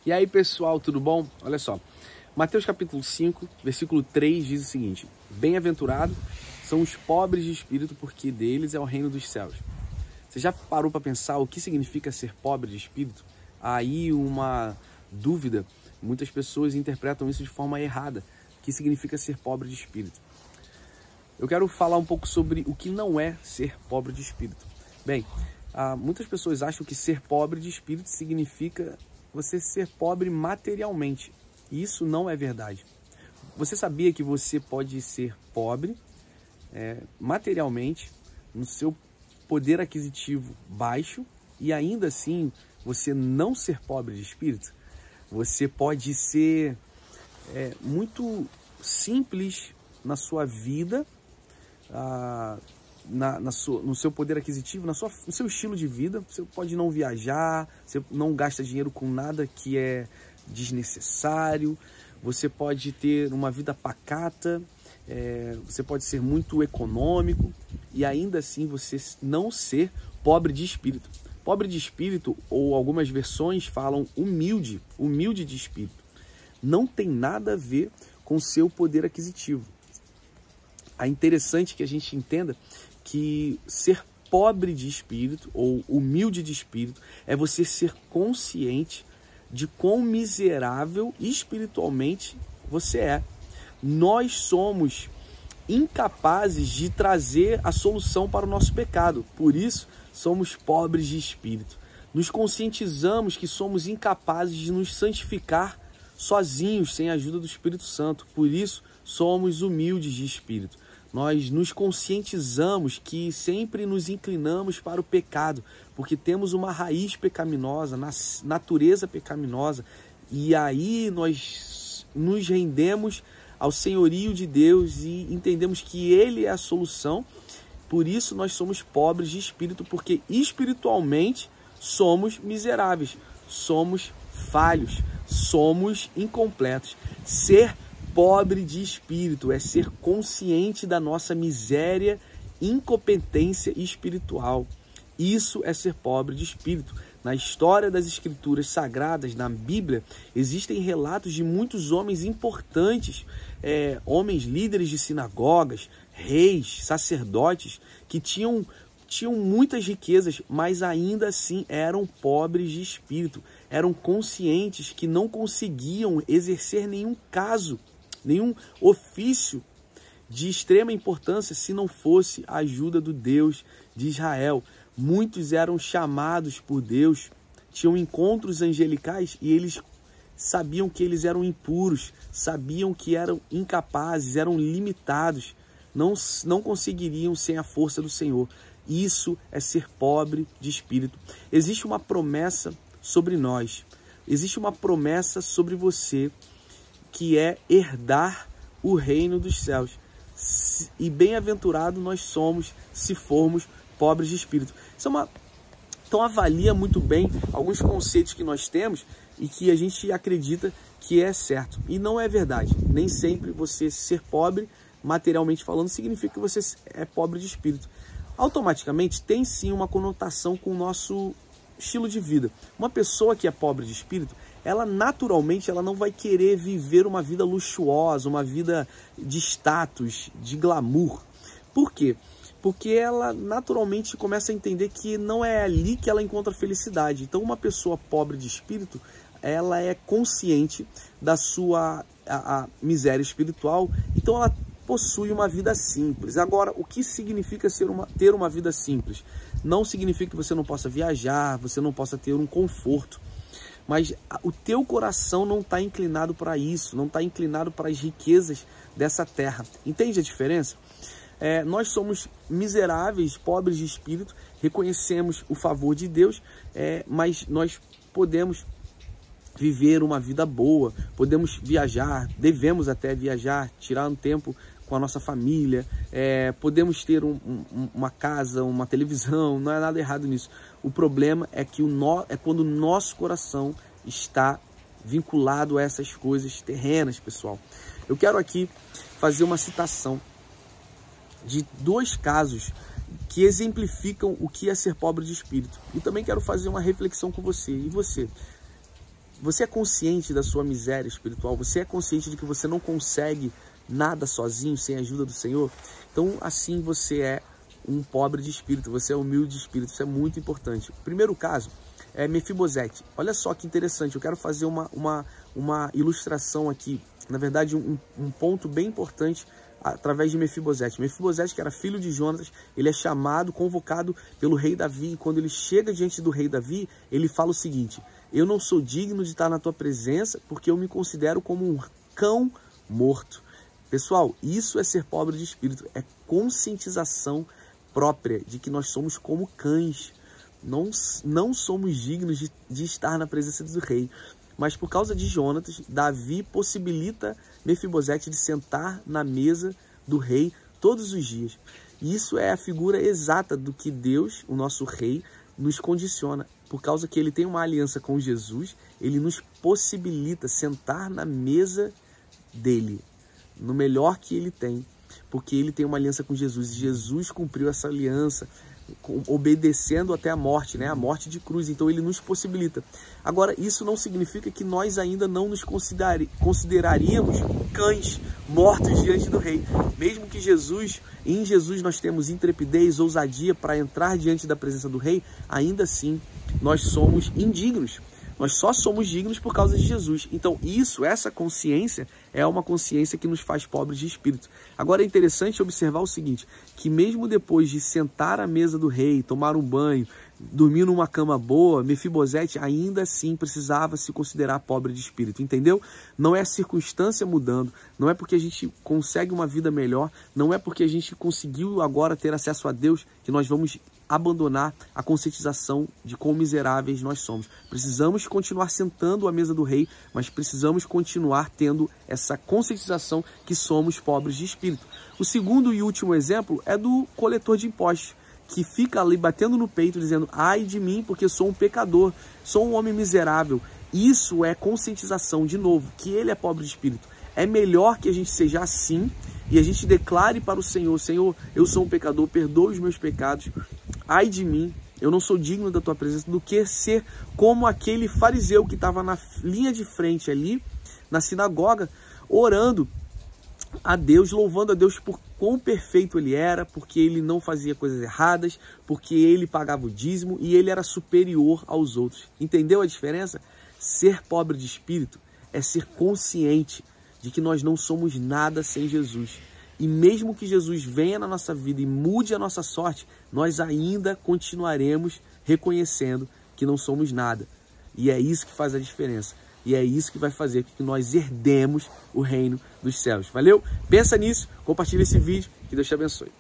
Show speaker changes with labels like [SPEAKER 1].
[SPEAKER 1] E aí, pessoal, tudo bom? Olha só, Mateus capítulo 5, versículo 3 diz o seguinte: bem-aventurados são os pobres de espírito, porque deles é o reino dos céus. Você já parou para pensar o que significa ser pobre de espírito? Aí uma dúvida, muitas pessoas interpretam isso de forma errada. O que significa ser pobre de espírito? Eu quero falar um pouco sobre o que não é ser pobre de espírito. Bem, muitas pessoas acham que ser pobre de espírito significa você ser pobre materialmente. E isso não é verdade. Você sabia que você pode ser pobre materialmente, no seu poder aquisitivo baixo, e ainda assim você não ser pobre de espírito? Você pode ser muito simples na sua vida, no seu poder aquisitivo, no seu estilo de vida. Você pode não viajar, você não gasta dinheiro com nada que é desnecessário, você pode ter uma vida pacata, você pode ser muito econômico e ainda assim você não ser pobre de espírito. Pobre de espírito, ou algumas versões falam humilde de espírito. Não tem nada a ver com o seu poder aquisitivo. É interessante que a gente entenda que ser pobre de espírito ou humilde de espírito é você ser consciente de quão miserável espiritualmente você é. Nós somos incapazes de trazer a solução para o nosso pecado, por isso somos pobres de espírito. Nos conscientizamos que somos incapazes de nos santificar sozinhos, sem a ajuda do Espírito Santo, por isso somos humildes de espírito. Nós nos conscientizamos que sempre nos inclinamos para o pecado, porque temos uma raiz pecaminosa, natureza pecaminosa, e aí nós nos rendemos ao senhorio de Deus e entendemos que Ele é a solução. Por isso nós somos pobres de espírito, porque espiritualmente somos miseráveis, somos falhos, somos incompletos. Ser pobre de espírito é ser consciente da nossa miséria, incompetência espiritual. Isso é ser pobre de espírito. Na história das escrituras sagradas, na Bíblia, existem relatos de muitos homens importantes, homens líderes de sinagogas, reis, sacerdotes, que tinham muitas riquezas, mas ainda assim eram pobres de espírito. Eram conscientes que não conseguiam exercer nenhum ofício de extrema importância se não fosse a ajuda do Deus de Israel. Muitos eram chamados por Deus, tinham encontros angelicais e eles sabiam que eles eram impuros, sabiam que eram incapazes, eram limitados, não conseguiriam sem a força do Senhor. Isso é ser pobre de espírito. Existe uma promessa sobre nós, existe uma promessa sobre você, que é herdar o reino dos céus. E bem-aventurado nós somos se formos pobres de espírito. Então avalia muito bem alguns conceitos que nós temos e que a gente acredita que é certo. E não é verdade. Nem sempre você ser pobre, materialmente falando, significa que você é pobre de espírito. Automaticamente tem sim uma conotação com o nosso estilo de vida. Uma pessoa que é pobre de espírito, ela naturalmente não vai querer viver uma vida luxuosa, uma vida de status, de glamour. Por quê? Porque ela naturalmente começa a entender que não é ali que ela encontra felicidade. Então uma pessoa pobre de espírito, ela é consciente da sua miséria espiritual, então ela possui uma vida simples. Agora, o que significa ter uma vida simples? Não significa que você não possa viajar, você não possa ter um conforto, mas o teu coração não está inclinado para isso, não está inclinado para as riquezas dessa terra. Entende a diferença? Nós somos miseráveis, pobres de espírito, reconhecemos o favor de Deus, mas nós podemos viver uma vida boa, podemos viajar, devemos até viajar, tirar um tempo com a nossa família, podemos ter uma casa, uma televisão, não é nada errado nisso. O problema é que quando o nosso coração está vinculado a essas coisas terrenas, pessoal. Eu quero aqui fazer uma citação de dois casos que exemplificam o que é ser pobre de espírito. E também quero fazer uma reflexão com você. E você? Você é consciente da sua miséria espiritual? Você é consciente de que você não consegue nada sozinho, sem a ajuda do Senhor? Então, assim você é um pobre de espírito, você é humilde de espírito. Isso é muito importante. O primeiro caso é Mefibosete. Olha só que interessante, eu quero fazer uma ilustração aqui, na verdade um ponto bem importante através de Mefibosete. Mefibosete, que era filho de Jonatas, ele é chamado, convocado pelo rei Davi, e quando ele chega diante do rei Davi, ele fala o seguinte: eu não sou digno de estar na tua presença, porque eu me considero como um cão morto. Pessoal, isso é ser pobre de espírito, é conscientização própria de que nós somos como cães. Não somos dignos de estar na presença do rei. Mas por causa de Jonatas, Davi possibilita Mefibosete de sentar na mesa do rei todos os dias. E isso é a figura exata do que Deus, o nosso rei, nos condiciona. Por causa que ele tem uma aliança com Jesus, ele nos possibilita sentar na mesa dele, no melhor que ele tem. Porque ele tem uma aliança com Jesus. E Jesus cumpriu essa aliança, obedecendo até a morte, né? A morte de cruz. Então ele nos possibilita. Agora, isso não significa que nós ainda não nos consideraríamos cães mortos diante do rei. Mesmo que em Jesus nós temos intrepidez, ousadia para entrar diante da presença do rei, ainda assim nós somos indignos. Nós só somos dignos por causa de Jesus. Então essa consciência é uma consciência que nos faz pobres de espírito. Agora é interessante observar o seguinte, que mesmo depois de sentar à mesa do rei, tomar um banho, dormir numa cama boa, Mefibosete ainda assim precisava se considerar pobre de espírito, entendeu? Não é a circunstância mudando, não é porque a gente consegue uma vida melhor, não é porque a gente conseguiu agora ter acesso a Deus que nós vamos abandonar a conscientização de quão miseráveis nós somos. Precisamos continuar sentando à mesa do rei, mas precisamos continuar tendo essa conscientização que somos pobres de espírito. O segundo e último exemplo é do coletor de impostos, que fica ali batendo no peito dizendo: ai de mim, porque sou um pecador, sou um homem miserável. Isso é conscientização, de novo, que ele é pobre de espírito. É melhor que a gente seja assim e a gente declare para o Senhor: Senhor, eu sou um pecador, perdoa os meus pecados, ai de mim, eu não sou digno da tua presença, do que ser como aquele fariseu que estava na linha de frente ali, na sinagoga, orando a Deus, louvando a Deus por quão perfeito ele era, porque ele não fazia coisas erradas, porque ele pagava o dízimo e ele era superior aos outros. Entendeu a diferença? Ser pobre de espírito é ser consciente de que nós não somos nada sem Jesus. E mesmo que Jesus venha na nossa vida e mude a nossa sorte, nós ainda continuaremos reconhecendo que não somos nada. E é isso que faz a diferença. E é isso que vai fazer com que nós herdemos o reino dos céus. Valeu? Pensa nisso, compartilha esse vídeo, que Deus te abençoe.